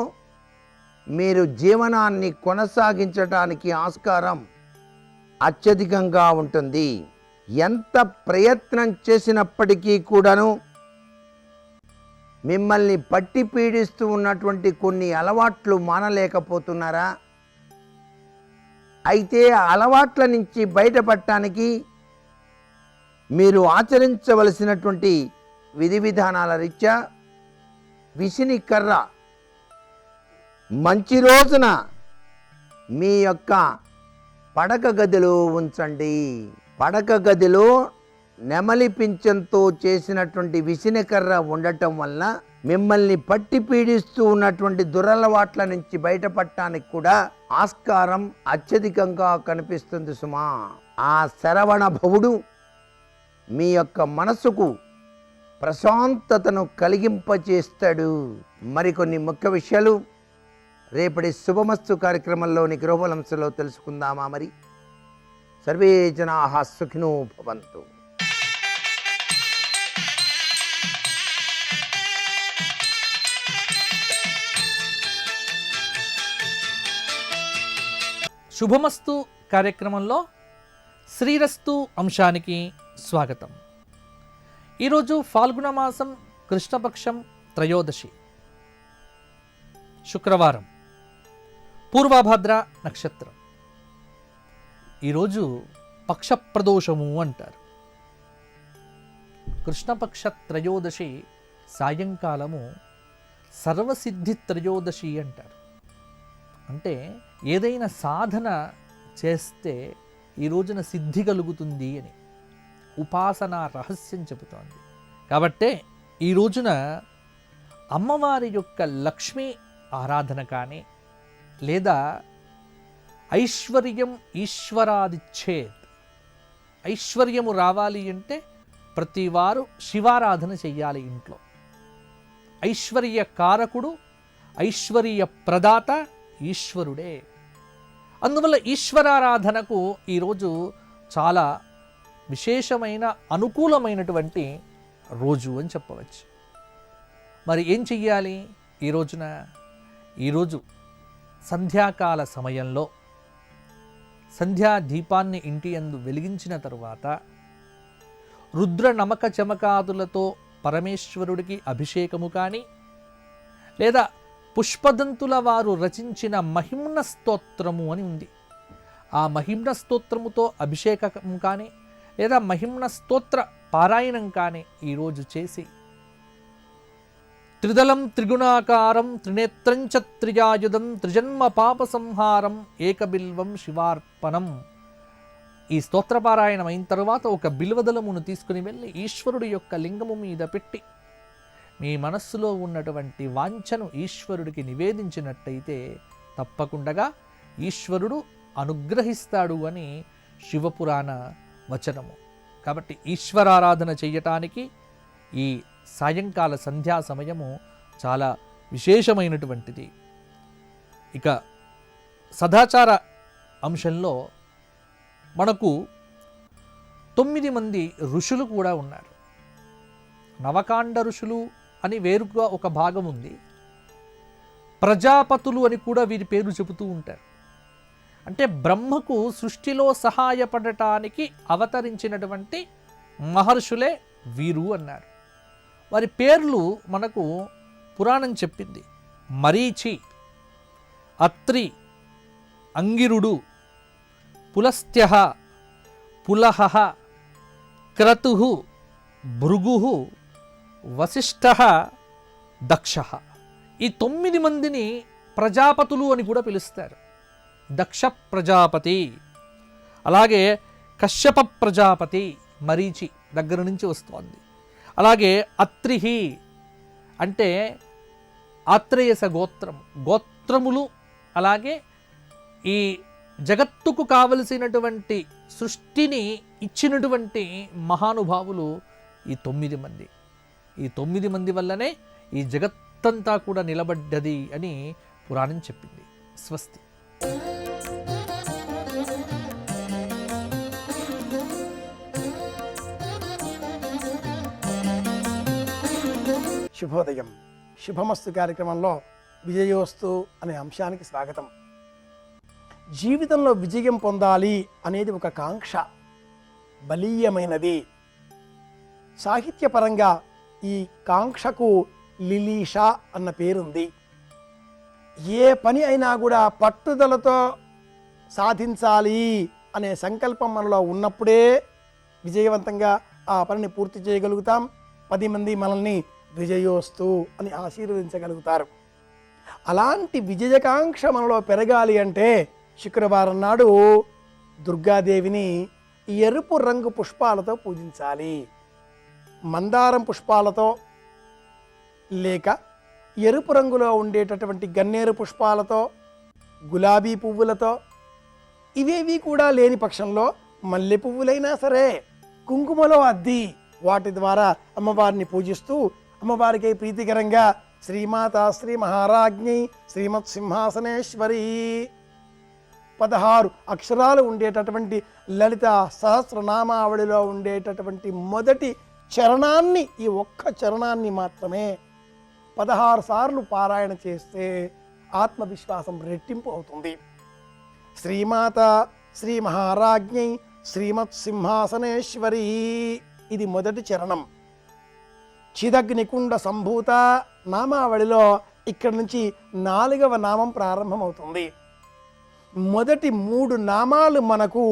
మీరు జీవనాన్ని కొనసాగించడానికి ఆస్కారం అత్యధికంగా ఉంటుంది. ఎంత ప్రయత్నం చేసినప్పటికీ కూడాను మిమ్మల్ని పట్టి పీడిస్తూ ఉన్నటువంటి కొన్ని అలవాట్లు మానలేకపోతున్నారా? అయితే ఆ అలవాట్ల నుంచి బయటపడటానికి మీరు ఆచరించవలసినటువంటి విధి విధానాల రీత్యా విసిని కర్ర మంచి రోజున మీ యొక్క పడక గదిలో ఉంచండి. పడక గదిలో నెమలి పింఛంతో చేసినటువంటి విసినకర్ర ఉండటం వలన మిమ్మల్ని పట్టి పీడిస్తూ ఉన్నటువంటి దురలవాట్ల నుంచి బయటపడటానికి కూడా ఆస్కారం అత్యధికంగా కనిపిస్తుంది సుమా. ఆ శరవణ భవుడు మీ యొక్క మనసుకు ప్రశాంతతను కలిగింపచేస్తాడు. మరికొన్ని ముఖ్య విషయాలు రేపటి శుభమస్తు కార్యక్రమంలోని గృహలంశలో తెలుసుకుందామా? మరి సర్వే జనాః సుఖినో భవంతు. శుభమస్తు కార్యక్రమంలో శ్రీరస్తు అంశానికి స్వాగతం. ఈరోజు ఫాల్గుణ మాసం కృష్ణపక్షం త్రయోదశి, శుక్రవారం, పూర్వభాద్ర నక్షత్రం. ఈరోజు పక్షప్రదోషము అంటారు. కృష్ణపక్ష త్రయోదశి సాయంకాలము సర్వసిద్ధి త్రయోదశి అంటారు. అంటే ఏదైనా సాధన చేస్తే ఈ రోజున సిద్ధి కలుగుతుంది అని ఉపాసన రహస్యం చెబుతోంది. కాబట్టే ఈ రోజున అమ్మవారి యొక్క లక్ష్మీ ఆరాధన కానీ, లేదా ఐశ్వర్యం ఈశ్వరాదిచ్చేత్, ఐశ్వర్యము రావాలి అంటే ప్రతివారు శివారాధన చెయ్యాలి. ఇంట్లో ఐశ్వర్య కారకుడు, ఐశ్వర్య ప్రదాత ఈశ్వరుడే. అందువల్ల ఈశ్వరారాధనకు ఈరోజు చాలా విశేషమైన అనుకూలమైనటువంటి రోజు అని చెప్పవచ్చు. మరి ఏం చెయ్యాలి ఈ రోజున? ఈరోజు సంధ్యాకాల సమయంలో సంధ్యా దీపాన్ని ఇంటి యందు వెలిగించిన తరువాత రుద్ర నమక చమకాదులతో పరమేశ్వరుడికి అభిషేకము కానీ, లేదా పుష్పదంతుల వారు రచించిన మహిమ్న స్తోత్రము అని ఉంది, ఆ మహిమ్న స్తోత్రముతో అభిషేకం కానీ, లేదా మహిమ్న స్తోత్ర పారాయణం కానీ ఈరోజు చేసి, త్రిదళం త్రిగుణాకారం త్రినేత్రంచ త్రిజాయుధం త్రిజన్మ పాప సంహారం ఏకబిల్వం శివార్పణం, ఈ స్తోత్రపారాయణం అయిన తర్వాత ఒక బిల్వదళమును తీసుకుని వెళ్ళి ఈశ్వరుడి యొక్క లింగము మీద పెట్టి మీ మనస్సులో ఉన్నటువంటి వాంఛను ఈశ్వరుడికి నివేదించినట్టయితే తప్పకుండా ఈశ్వరుడు అనుగ్రహిస్తాడు అని శివపురాణ వచనము. కాబట్టి ఈశ్వరారాధన చెయ్యటానికి ఈ సాయంకాల సంధ్యా సమయము చాలా విశేషమైనటువంటిది. ఇక సదాచార అంశంలో మనకు 9 మంది ఋషులు కూడా ఉన్నారు. నవకాండ ఋషులు అని వేరుగా ఒక భాగం ఉంది. ప్రజాపతులు అని కూడా వీరి పేరు చెబుతూ ఉంటారు. అంటే బ్రహ్మకు సృష్టిలో సహాయపడటానికి అవతరించినటువంటి మహర్షులే వీరు అన్నారు. వారి పేర్లు మనకు పురాణం చెప్పింది. మరీచి, అత్రి, అంగిరుడు, పులస్త్యః, పులహః, క్రతుః, భృగుః, వశిష్ఠః, దక్షః. ఈ 9 మందిని ప్రజాపతులు అని కూడా పిలుస్తారు. దక్ష ప్రజాపతి, అలాగే కశ్యప ప్రజాపతి మరీచి దగ్గర నుంచి వస్తోంది. అలాగే అత్రిహి అంటే ఆత్రేయస గోత్రములు. అలాగే ఈ జగత్తుకు కావలసినటువంటి సృష్టిని ఇచ్చినటువంటి మహానుభావులు ఈ 9 మంది. ఈ 9 మంది వల్లనే ఈ జగత్తంతా కూడా నిలబడ్డది అని పురాణం చెప్పింది. స్వస్తి. శుభోదయం. శుభమస్తు కార్యక్రమంలో విజయోస్తు అనే అంశానికి స్వాగతం. జీవితంలో విజయం పొందాలి అనేది ఒక కాంక్ష, బలీయమైనది. సాహిత్యపరంగా ఈ కాంక్షకు లిలీష అన్న పేరుంది. ఏ పని అయినా కూడా పట్టుదలతో సాధించాలి అనే సంకల్పం మనలో ఉన్నప్పుడే విజయవంతంగా ఆ పనిని పూర్తి చేయగలుగుతాం. 10 మంది మనల్ని విజయోస్తు అని ఆశీర్వదించగలుగుతారు. అలాంటి విజయకాంక్ష మనలో పెరగాలి అంటే శుక్రవారం నాడు దుర్గాదేవిని ఎరుపు రంగు పుష్పాలతో పూజించాలి. మందారం పుష్పాలతో లేక ఎరుపు రంగులో ఉండేటటువంటి గన్నేరు పుష్పాలతో, గులాబీ పువ్వులతో, ఇవేవి కూడా లేని పక్షంలో మల్లె పువ్వులైనా సరే కుంకుమలో అద్ది వాటి ద్వారా అమ్మవారిని పూజిస్తూ అమ్మవారికి ప్రీతికరంగా శ్రీమాత శ్రీ మహారాజ్ఞి శ్రీమత్ సింహాసనేశ్వరి 16 అక్షరాలు ఉండేటటువంటి లలిత సహస్రనామావళిలో ఉండేటటువంటి మొదటి చరణాన్ని, ఈ ఒక్క చరణాన్ని మాత్రమే 16 సార్లు పారాయణ చేస్తే ఆత్మవిశ్వాసం రెట్టింపు అవుతుంది. శ్రీమాత శ్రీ మహారాజ్ఞి శ్రీమత్ సింహాసనేశ్వరి, ఇది మొదటి చరణం. చిదగ్నికుండ సంభూత నామావళిలో ఇక్కడి నుంచి 4వ నామం ప్రారంభమవుతుంది. మొదటి 3 నామాలు మనకు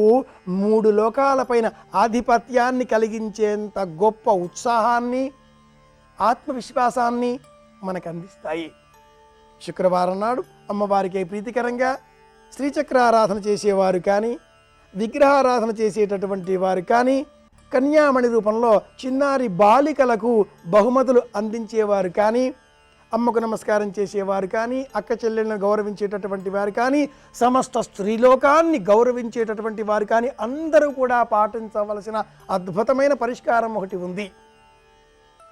3 లోకాలపైన ఆధిపత్యాన్ని కలిగించేంత గొప్ప ఉత్సాహాన్ని, ఆత్మవిశ్వాసాన్ని మనకు అందిస్తాయి. శుక్రవారం నాడు అమ్మవారికి ప్రీతికరంగా శ్రీచక్రారాధన చేసేవారు కానీ, విగ్రహారాధన చేసేటటువంటి వారు కానీ, కన్యామణి రూపంలో చిన్నారి బాలికలకు బహుమతులు అందించేవారు కానీ, అమ్మకు నమస్కారం చేసేవారు కానీ, అక్క చెల్లెళ్ళను గౌరవించేటటువంటి వారు కానీ, సమస్త స్త్రీలోకాన్ని గౌరవించేటటువంటి వారు కానీ అందరూ కూడా పాటించవలసిన అద్భుతమైన పరిష్కారం ఒకటి ఉంది.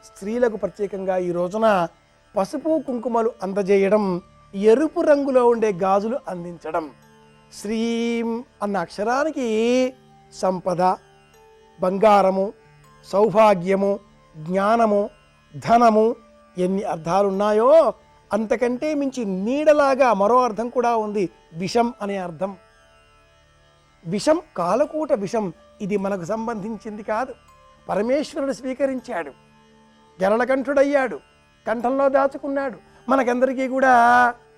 స్త్రీలకు ప్రత్యేకంగా ఈ రోజున పసుపు కుంకుమలు అందజేయడం, ఎరుపు రంగులో ఉండే గాజులు అందించడం. శ్రీం అన్న అక్షరానికి సంపద, బంగారము, సౌభాగ్యము, జ్ఞానము, ధనము ఎన్ని అర్థాలున్నాయో అంతకంటే మించి నీడలాగా మరో అర్థం కూడా ఉంది, విషం అనే అర్థం. విషం కాలకూట విషం, ఇది మనకు సంబంధించింది కాదు. పరమేశ్వరుడు స్వీకరించాడు, గరళకంఠుడయ్యాడు, కంఠంలో దాచుకున్నాడు, మనకందరికీ కూడా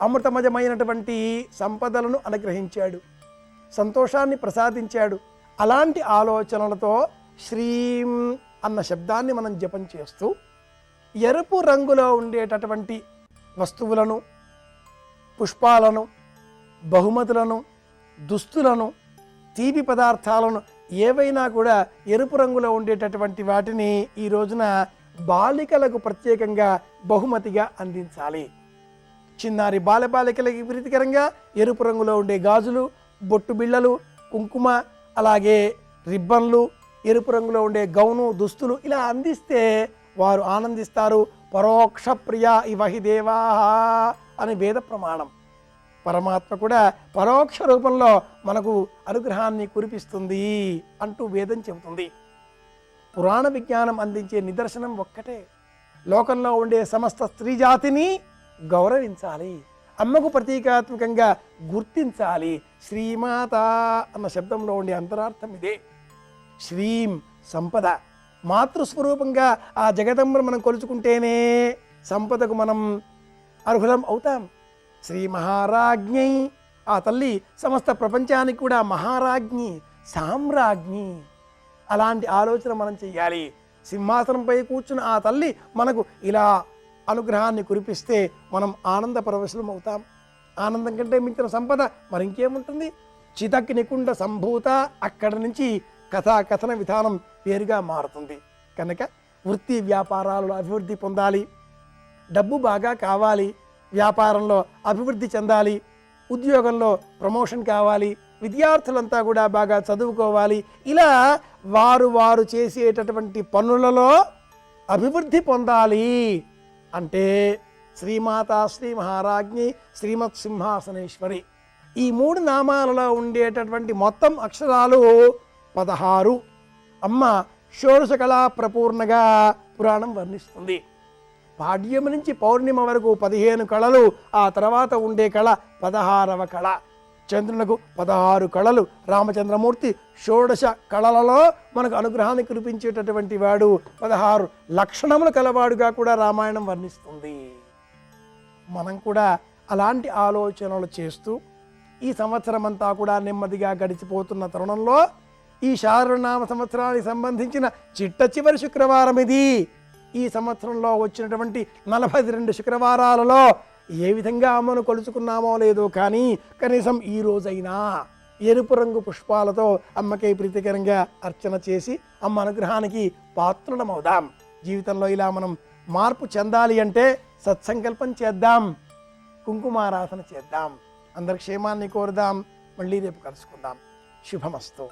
అమృతమయమైనటువంటి సంపదలను అనుగ్రహించాడు, సంతోషాన్ని ప్రసాదించాడు. అలాంటి ఆలోచనలతో శ్రీం అన్న శబ్దాన్ని మనం జపం చేస్తూ ఎరుపు రంగులో ఉండేటటువంటి వస్తువులను, పుష్పాలను, బహుమతులను, దుస్తులను, తీపి పదార్థాలను ఏవైనా కూడా ఎరుపు రంగులో ఉండేటటువంటి వాటిని ఈ రోజున బాలికలకు ప్రత్యేకంగా బహుమతిగా అందించాలి. చిన్నారి బాలబాలికలకి ప్రీతికరంగా ఎరుపు రంగులో ఉండే గాజులు, బొట్టు బిళ్ళలు, కుంకుమ, అలాగే రిబ్బన్లు, ఎరుపు రంగులో ఉండే గౌను, దుస్తులు ఇలా అందిస్తే వారు ఆనందిస్తారు. పరోక్ష ప్రియ ఇవహి దేవా అని వేద ప్రమాణం. పరమాత్మ కూడా పరోక్ష రూపంలో మనకు అనుగ్రహాన్ని కురిపిస్తుంది అంటూ వేదం చెబుతుంది. పురాణ విజ్ఞానం అందించే నిదర్శనం ఒక్కటే, లోకంలో ఉండే సమస్త స్త్రీ జాతిని గౌరవించాలి, అమ్మకు ప్రతీకాత్మకంగా గుర్తించాలి. శ్రీమాత అన్న శబ్దంలో ఉండే అంతరార్థం ఇదే. శ్రీం సంపద, మాతృస్వరూపంగా ఆ జగదంబను మనం కొలుచుకుంటేనే సంపదకు మనం అర్హులం అవుతాం. శ్రీ మహారాజ్ఞి, ఆ తల్లి సమస్త ప్రపంచానికి కూడా మహారాజ్ఞి, సామ్రాజ్ఞి. అలాంటి ఆలోచన మనం చెయ్యాలి. సింహాసనంపై కూర్చున్న ఆ తల్లి మనకు ఇలా అనుగ్రహాన్ని కురిపిస్తే మనం ఆనంద పరవశులం అవుతాం. ఆనందం కంటే మించిన సంపద మరింకేముంటుంది? చిదగ్నికుండ సంభూత, అక్కడి నుంచి కథన విధానం వేరుగా మారుతుంది. కనుక వృత్తి వ్యాపారాలలో అభివృద్ధి పొందాలి, డబ్బు బాగా కావాలి, వ్యాపారంలో అభివృద్ధి చెందాలి, ఉద్యోగంలో ప్రమోషన్ కావాలి, విద్యార్థులంతా కూడా బాగా చదువుకోవాలి. ఇలా వారు చేసేటటువంటి పనులలో అభివృద్ధి పొందాలి అంటే శ్రీమాత శ్రీ మహారాజ్ఞి శ్రీమత్ సింహాసనేశ్వరి, ఈ 3 నామాలలో ఉండేటటువంటి మొత్తం అక్షరాలు 16. అమ్మ షోడశ కళా ప్రపూర్ణగా పురాణం వర్ణిస్తుంది. పాడ్యం నుంచి పౌర్ణిమ వరకు 15 కళలు, ఆ తర్వాత ఉండే కళ 16వ కళ. చంద్రునకు 16 కళలు. రామచంద్రమూర్తి షోడశ కళలలో మనకు అనుగ్రహాన్ని కురిపించేటటువంటి వాడు, 16 లక్షణములు కలవాడుగా కూడా రామాయణం వర్ణిస్తుంది. మనం కూడా అలాంటి ఆలోచనలు చేస్తూ ఈ సంవత్సరం అంతా కూడా నెమ్మదిగా గడిచిపోతున్న తరుణంలో ఈ శార్వనామ సంవత్సరానికి సంబంధించిన చిట్ట చివరి శుక్రవారం ఇది. ఈ సంవత్సరంలో వచ్చినటువంటి 42 శుక్రవారాలలో ఏ విధంగా అమ్మను కొలుచుకున్నామో లేదో కానీ కనీసం ఈ రోజైనా ఎరుపు రంగు పుష్పాలతో అమ్మకి ప్రీతికరంగా అర్చన చేసి అమ్మ అనుగ్రహానికి పాత్రులమవుదాం. జీవితంలో ఇలా మనం మార్పు చెందాలి అంటే సత్సంకల్పం చేద్దాం, కుంకుమారాధన చేద్దాం, అందరి క్షేమాన్ని కోరుదాం. మళ్ళీ రేపు కలుసుకుందాం. శుభమస్తు.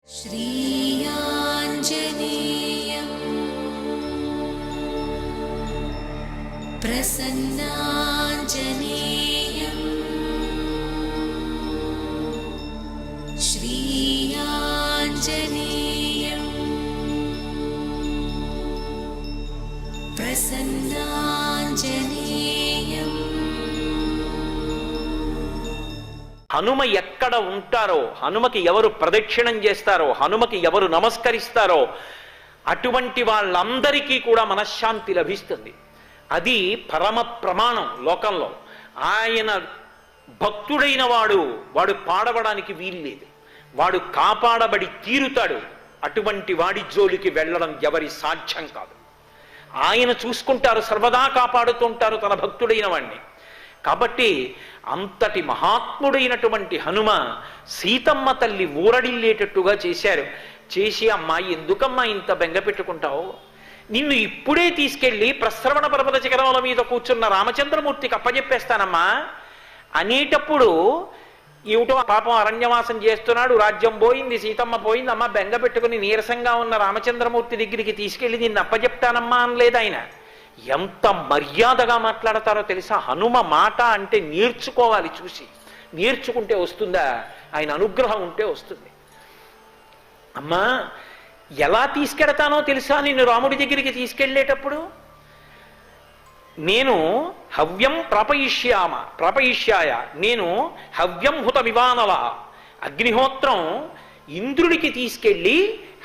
श्रीयाञ्जनेयं प्रसन्नाञ्जनेयं श्रीयाञ्जनेयं प्रसन्नाञ्जनेयम्. హనుమ ఎక్కడ ఉంటారో, హనుమకి ఎవరు ప్రదక్షిణం చేస్తారో, హనుమకి ఎవరు నమస్కరిస్తారో అటువంటి వాళ్ళందరికీ కూడా మనశ్శాంతి లభిస్తుంది. అది పరమ ప్రమాణం లోకంలో. ఆయన భక్తుడైన వాడు పాడవడానికి వీల్లేదు, వాడు కాపాడబడి తీరుతాడు. అటువంటి వాడి జోలికి వెళ్ళడం ఎవరి సాధ్యం కాదు. ఆయన చూసుకుంటారు, సర్వదా కాపాడుతుంటారు తన భక్తుడైన వాడిని. కాబట్టి అంతటి మహాత్ముడైనటువంటి హనుమ సీతమ్మ తల్లి ఊరడిల్లేటట్టుగా చేశారు. చేసి, అమ్మా ఎందుకమ్మా ఇంత బెంగ పెట్టుకుంటావు, నిన్ను ఇప్పుడే తీసుకెళ్ళి ప్రశ్రవణ పర్వత శిఖరముల మీద కూర్చున్న రామచంద్రమూర్తికి అప్పజెప్పేస్తానమ్మా అనేటప్పుడు, ఏమిటో పాపం అరణ్యవాసం చేస్తున్నాడు, రాజ్యం పోయింది, సీతమ్మ పోయింది, అమ్మ బెంగ పెట్టుకుని నీరసంగా ఉన్న రామచంద్రమూర్తి దగ్గరికి తీసుకెళ్ళి నిన్ను అప్పజెప్తానమ్మా అనలేదు ఆయన. ఎంత మర్యాదగా మాట్లాడతారో తెలుసా. హనుమ మాట అంటే నేర్చుకోవాలి, చూసి నేర్చుకుంటే వస్తుందా, ఆయన అనుగ్రహం ఉంటే వస్తుంది. అమ్మా ఎలా తీసుకెడతానో తెలుసా, నిన్ను రాముడి దగ్గరికి తీసుకెళ్ళేటప్పుడు నేను హవ్యం ప్రాపయిష్యాయ, నేను హవ్యం హుత వివానల, అగ్నిహోత్రం ఇంద్రుడికి తీసుకెళ్ళి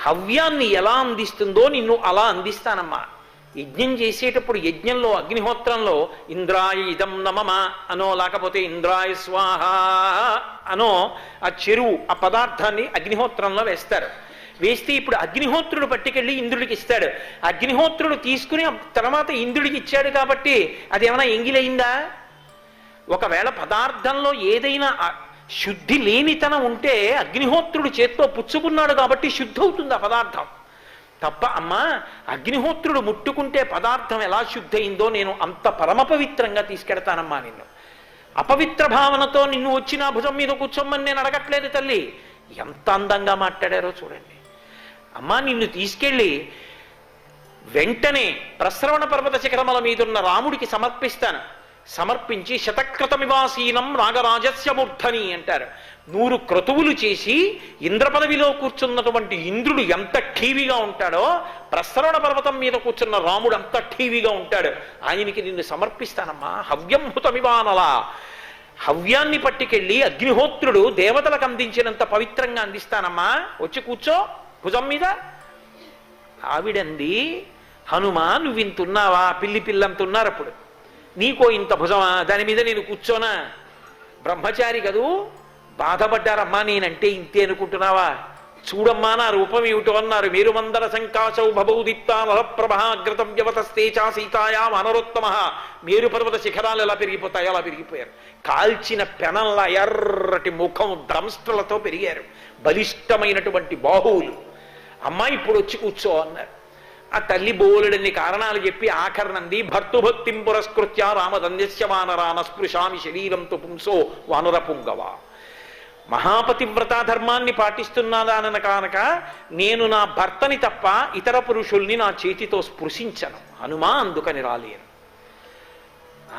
హవ్యాన్ని ఎలా అందిస్తుందో నిన్ను అలా అందిస్తానమ్మా. యజ్ఞం చేసేటప్పుడు యజ్ఞంలో అగ్నిహోత్రంలో ఇంద్రాయ ఇదం నమమ అనో, లేకపోతే ఇంద్రాయ స్వాహ అనో ఆ చెరువు ఆ పదార్థాన్ని అగ్నిహోత్రంలో వేస్తారు. వేస్తే ఇప్పుడు అగ్నిహోత్రుడు పట్టుకెళ్ళి ఇంద్రుడికి ఇస్తాడు. అగ్నిహోత్రుడు తీసుకుని తర్వాత ఇంద్రుడికి ఇచ్చాడు కాబట్టి అదేమైనా ఎంగిలైందా? ఒకవేళ పదార్థంలో ఏదైనా శుద్ధి లేనితనం ఉంటే అగ్నిహోత్రుడు చేత్తో పుచ్చుకున్నాడు కాబట్టి శుద్ధి అవుతుంది ఆ పదార్థం తప్ప. అమ్మా అగ్నిహోత్రుడు ముట్టుకుంటే పదార్థం ఎలా శుద్ధయిందో నేను అంత పరమ పవిత్రంగా తీసుకెడతానమ్మా నిన్ను. అపవిత్ర భావనతో నిన్ను వచ్చి నా భుజం మీద కూర్చోమ్మని నేను అడగట్లేదు తల్లి. ఎంత అందంగా మాట్లాడారో చూడండి. అమ్మా నిన్ను తీసుకెళ్ళి వెంటనే ప్రశ్రవణ పర్వత శిఖరముల మీదున్న రాముడికి సమర్పిస్తాను. సమర్పించి శతక్రతమివాసీనం నాగరాజస్య మూర్ధని అంటారు. 100 క్రతువులు చేసి ఇంద్ర పదవిలో కూర్చున్నటువంటి ఇంద్రుడు ఎంత ఠీవిగా ఉంటాడో ప్రశ్రవణ పర్వతం మీద కూర్చున్న రాముడు అంత ఠీవిగా ఉంటాడు. ఆయనకి నిన్ను సమర్పిస్తానమ్మా. హవ్యం హుతమివానలా, హవ్యాన్ని పట్టుకెళ్ళి అగ్నిహోత్రుడు దేవతలకు అందించినంత పవిత్రంగా అందిస్తానమ్మా, వచ్చి కూర్చో భుజం మీద. ఆవిడంది, హనుమా నువ్వు ఇంతున్నావా, పిల్లి పిల్లంతున్నారు అప్పుడు, నీకో ఇంత భుజమా, దాని మీద నేను కూర్చోనా? బ్రహ్మచారి కదూ, బాధపడ్డారమ్మా నేనంటే ఇంతే అనుకుంటున్నావా? చూడమ్మా నా రూపం ఏమిటో అన్నారు. మేరుమందర సంకాశౌ భబౌదిప్తా నరప్రభాగ్రతం వ్యవతస్తే చా సీతాయా అనరోత్తమ. మేరు పర్వత శిఖరాలు ఎలా పెరిగిపోతాయో అలా పెరిగిపోయారు. కాల్చిన పెనంలా ఎర్రటి ముఖం, దంస్ట్రలతో పెరిగారు, బలిష్టమైనటువంటి బాహువులు. అమ్మా ఇప్పుడు వచ్చి కూర్చో అన్నారు. ఆ తల్లి బోలుడన్ని కారణాలు చెప్పి ఆఖరణంది, భర్తుభక్తిం పురస్కృత్య రామదంద్యస్య వానరాన స్పృశామి శరీరంతో పుంసో వానర పుంగవ. మహాపతివ్రతా ధర్మాన్ని పాటిస్తున్నాదానన కానక నేను నా భర్తని తప్ప ఇతర పురుషుల్ని నా చేతితో స్పృశించను హనుమా, అందుకని రాలేను.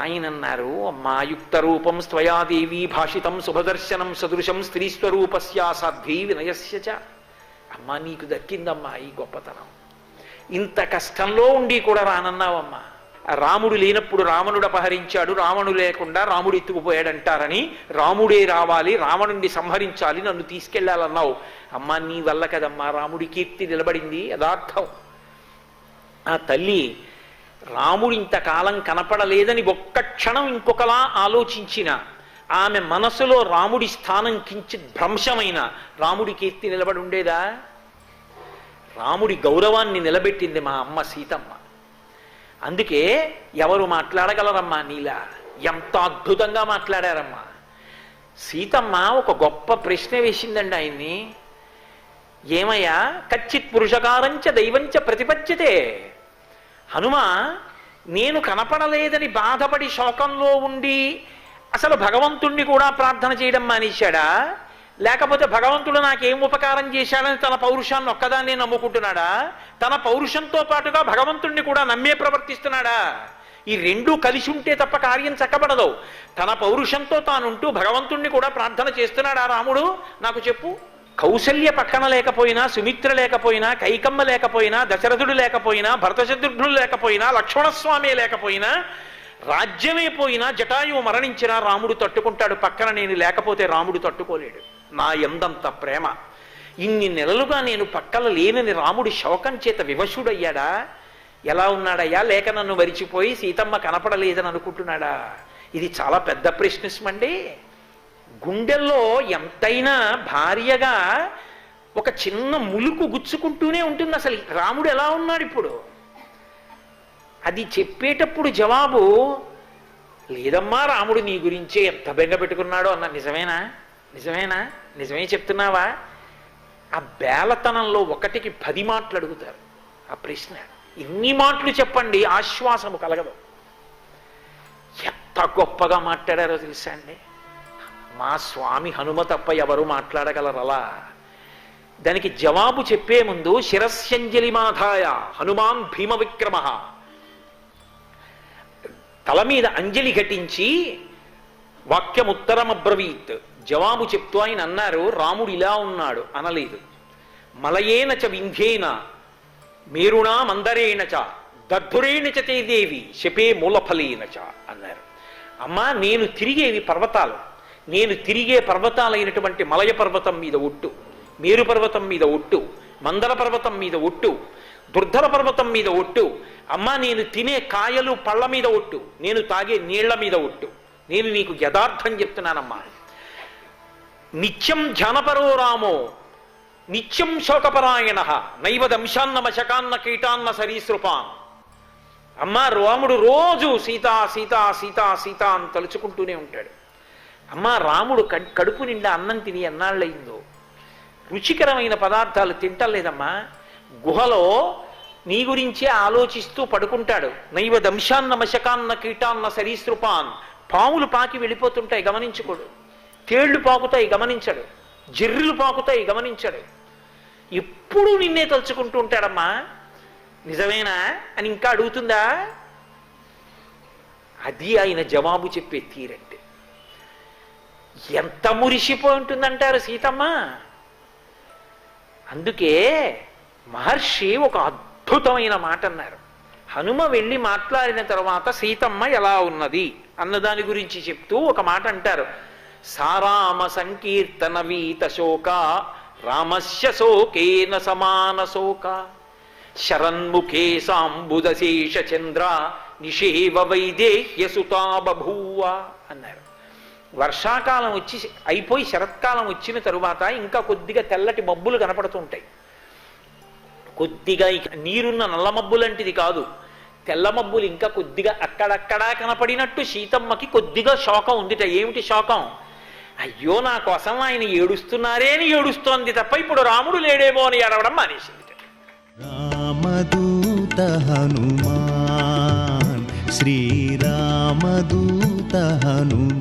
ఆయన అన్నారు, అమ్మా యుక్త రూపం స్వయాదేవి భాషితం శుభదర్శనం సదృశం స్త్రీస్వరూపస్యా సాధ్వీ వినయస్య చ. అమ్మా నీకు దక్కిందమ్మా ఈ గొప్పతనం. ఇంత కష్టంలో ఉండి కూడా రానన్నావమ్మా. రాముడు లేనప్పుడు రావణుడు అపహరించాడు, రావణుడు లేకుండా రాముడు ఎత్తుకుపోయాడంటారని రాముడే రావాలి, రావణుడిని సంహరించాలి, నన్ను తీసుకెళ్లాలన్నావు. అమ్మా నీ వల్ల కదమ్మా రాముడి కీర్తి నిలబడింది, యథార్థం. ఆ తల్లి రాముడు ఇంతకాలం కనపడలేదని ఒక్క క్షణం ఇంకొకలా ఆలోచించిన ఆమె మనసులో రాముడి స్థానం కించిత్ భ్రంశమైన రాముడి కీర్తి నిలబడి ఉండేదా? రాముడి గౌరవాన్ని నిలబెట్టింది మా అమ్మ సీతమ్మ. అందుకే ఎవరు మాట్లాడగలరమ్మా నీలా? ఎంత అద్భుతంగా మాట్లాడారమ్మా. సీతమ్మ ఒక గొప్ప ప్రశ్న వేసిందండి ఆయన్ని. ఏమయ్యా, కచ్చిత్ పురుషకారంచ దైవంచ ప్రతిపద్యతే. హనుమ, నేను కనపడలేదని బాధపడి శోకంలో ఉండి అసలు భగవంతుణ్ణి కూడా ప్రార్థన చేయడం మానేశాడా? లేకపోతే భగవంతుడు నాకేం ఉపకారం చేశాడని తన పౌరుషాన్ని ఒక్కదాన్నే నమ్ముకుంటున్నాడా? తన పౌరుషంతో పాటుగా భగవంతుణ్ణి కూడా నమ్మే ప్రవర్తిస్తున్నాడా? ఈ రెండూ కలిసి ఉంటే తప్ప కార్యం చక్కబడదు. తన పౌరుషంతో తానుంటూ భగవంతుణ్ణి కూడా ప్రార్థన చేస్తున్నాడా రాముడు? నాకు చెప్పు. కౌసల్య పక్కన లేకపోయినా, సుమిత్ర లేకపోయినా, కైకమ్మ లేకపోయినా, దశరథుడు లేకపోయినా, భరతశత్రుఘ్నులు లేకపోయినా, లక్ష్మణస్వామి లేకపోయినా, రాజ్యమే పోయినా, జటాయువు మరణించినా రాముడు తట్టుకుంటాడు. పక్కన నేను లేకపోతే రాముడు తట్టుకోలేడు. నా ఎందంత ప్రేమ. ఇన్ని నెలలుగా నేను పక్కన లేనని రాముడు శోకం చేత వివశుడయ్యాడా? ఎలా ఉన్నాడయ్యా? లేక నన్ను మరిచిపోయి సీతమ్మ కనపడలేదని అనుకుంటున్నాడా? ఇది చాలా పెద్ద ప్రశ్నిస్మండి. గుండెల్లో ఎంతైనా భార్యగా ఒక చిన్న ములుకు గుచ్చుకుంటూనే ఉంటుంది. అసలు రాముడు ఎలా ఉన్నాడు ఇప్పుడు? అది చెప్పేటప్పుడు జవాబు లేదమ్మా, రాముడు నీ గురించే ఎంత బెంగ పెట్టుకున్నాడో అన్న. నిజమేనా? నిజమేనా? నిజమే చెప్తున్నావా? ఆ బేలతనంలో ఒకటికి 10 మాటలు అడుగుతారు. ఆ ప్రశ్న ఇన్ని మాటలు చెప్పండి, ఆశ్వాసము కలగదు. ఎంత గొప్పగా మాట్లాడారో తెలుసా అండి. మా స్వామి హనుమ తప్ప ఎవరు మాట్లాడగలరు అలా? దానికి జవాబు చెప్పే ముందు శిరస్యంజలి మాధాయ హనుమాన్ భీమ విక్రమ, తల మీద అంజలి ఘటించి వాక్యముత్తరమబ్రవీత్, జవాబు చెప్తూ ఆయన అన్నారు, రాముడు ఇలా ఉన్నాడు అనలేదు. మలయేన చ వింధ్యేన మేరుణా మందరేణ చ దర్ధురేణ చ తే దేవి శపే మూలఫలేన చ అన్నారు. అమ్మా, నేను తిరిగేవి పర్వతాలు. నేను తిరిగే పర్వతాలైనటువంటి మలయ పర్వతం మీద ఒట్టు, మేరు పర్వతం మీద ఒట్టు, మందర పర్వతం మీద ఒట్టు, దుర్ధర పర్వతం మీద ఒట్టు. అమ్మా, నేను తినే కాయలు పళ్ళ మీద ఒట్టు, నేను తాగే నీళ్ల మీద ఒట్టు. నేను నీకు యథార్థం చెప్తున్నానమ్మా. నిత్యం ధ్యానపరో రామో నిత్యం శోకపరాయణ నైవ దంశాన్న మశకాన్న కీటాన్న సరీసృపాన్. అమ్మా, రాముడు రోజు సీతా సీతా సీతా సీతా అని తలుచుకుంటూనే ఉంటాడు. అమ్మా, రాముడు కడుపు నిండా అన్నం తిని ఎన్నాళ్ళయిందో. రుచికరమైన పదార్థాలు తింటలేదమ్మా. గుహలో నీ గురించే ఆలోచిస్తూ పడుకుంటాడు. నైవ దంశాన్న మశకాన్న కీటాన్న సరీసృపాన్. పాములు పాకి వెళ్ళిపోతుంటాయి, గమనించుకోడు. తేళ్లు పాకుతాయి, గమనించడు. జర్రులు పాకుతాయి, గమనించడు. ఎప్పుడూ నిన్నే తలుచుకుంటూ ఉంటాడమ్మా. నిజమేనా అని ఇంకా అడుగుతుందా? అది ఆయన జవాబు చెప్పే తీరంటే. ఎంత మురిసిపోయి ఉంటుందంటారు సీతమ్మ. అందుకే మహర్షి ఒక అద్భుతమైన మాట అన్నారు. హనుమ వెళ్ళి మాట్లాడిన తర్వాత సీతమ్మ ఎలా ఉన్నది అన్నదాని గురించి చెప్తూ ఒక మాట అంటారు. సారామ సంకీర్తన వీత శోక రామస్య శోకేన సమాన శోక శరన్ముఖే సాంబుదశేష చంద్ర నిషేవ వైదేహ్యసుతా బభూవ అన్నారు. వర్షాకాలం వచ్చి అయిపోయి శరత్కాలం వచ్చిన తరువాత ఇంకా కొద్దిగా తెల్లటి మబ్బులు కనపడుతుంటాయి. కొద్దిగా నీరున్న నల్ల మబ్బులంటిది కాదు, తెల్ల మబ్బులు ఇంకా కొద్దిగా అక్కడక్కడా కనపడినట్టు సీతమ్మకి కొద్దిగా శోకం ఉందిట. ఏమిటి శోకం? అయ్యో, నా కోసం ఆయన ఏడుస్తున్నారే అని ఏడుస్తోంది తప్ప ఇప్పుడు రాముడు లేడేమో అని ఏడవడం మానేసింది. రామదూత హనుమాన్ శ్రీరామదూత హనుమాన్.